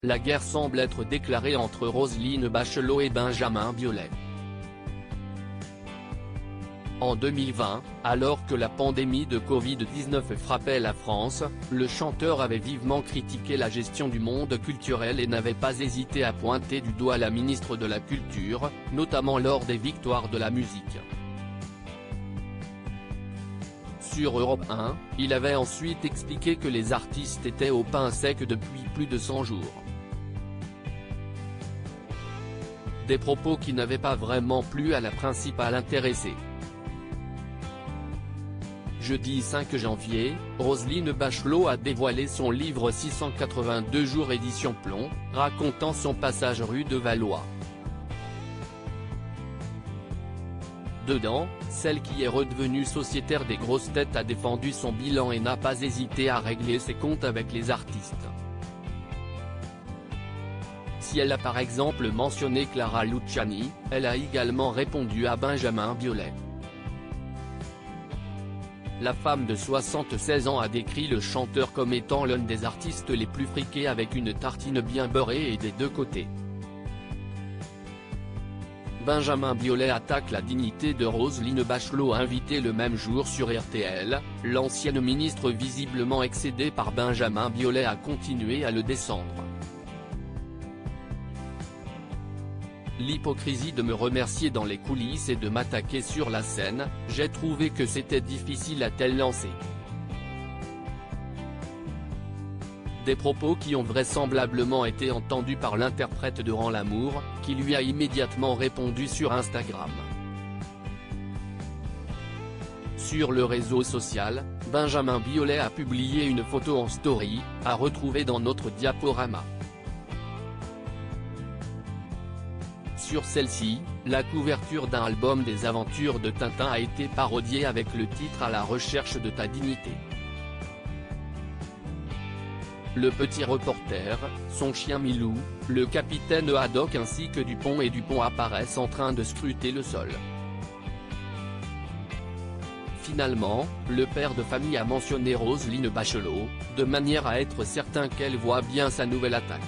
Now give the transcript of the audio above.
La guerre semble être déclarée entre Roselyne Bachelot et Benjamin Biolay. En 2020, alors que la pandémie de Covid-19 frappait la France, le chanteur avait vivement critiqué la gestion du monde culturel et n'avait pas hésité à pointer du doigt la ministre de la Culture, notamment lors des victoires de la musique. Sur Europe 1, il avait ensuite expliqué que les artistes étaient au pain sec depuis plus de 100 jours. Des propos qui n'avaient pas vraiment plu à la principale intéressée. Jeudi 5 janvier, Roselyne Bachelot a dévoilé son livre 682 jours édition Plomb, racontant son passage rue de Valois. Dedans, celle qui est redevenue sociétaire des grosses têtes a défendu son bilan et n'a pas hésité à régler ses comptes avec les artistes. Si elle a par exemple mentionné Clara Luciani, elle a également répondu à Benjamin Biolay. La femme de 76 ans a décrit le chanteur comme étant l'un des artistes les plus friqués avec une tartine bien beurrée et des deux côtés. Benjamin Biolay attaque la dignité de Roselyne Bachelot invitée le même jour sur RTL, l'ancienne ministre visiblement excédée par Benjamin Biolay a continué à le descendre. L'hypocrisie de me remercier dans les coulisses et de m'attaquer sur la scène, j'ai trouvé que c'était difficile a-t-elle lancé. Des propos qui ont vraisemblablement été entendus par l'interprète de Rends l'amour, qui lui a immédiatement répondu sur Instagram. Sur le réseau social, Benjamin Biolay a publié une photo en story, à retrouver dans notre diaporama. Sur celle-ci, la couverture d'un album des aventures de Tintin a été parodiée avec le titre « À la recherche de ta dignité ». Le petit reporter, son chien Milou, le capitaine Haddock ainsi que Dupont et Dupont apparaissent en train de scruter le sol. Finalement, le père de famille a mentionné Roselyne Bachelot, de manière à être certain qu'elle voit bien sa nouvelle attaque.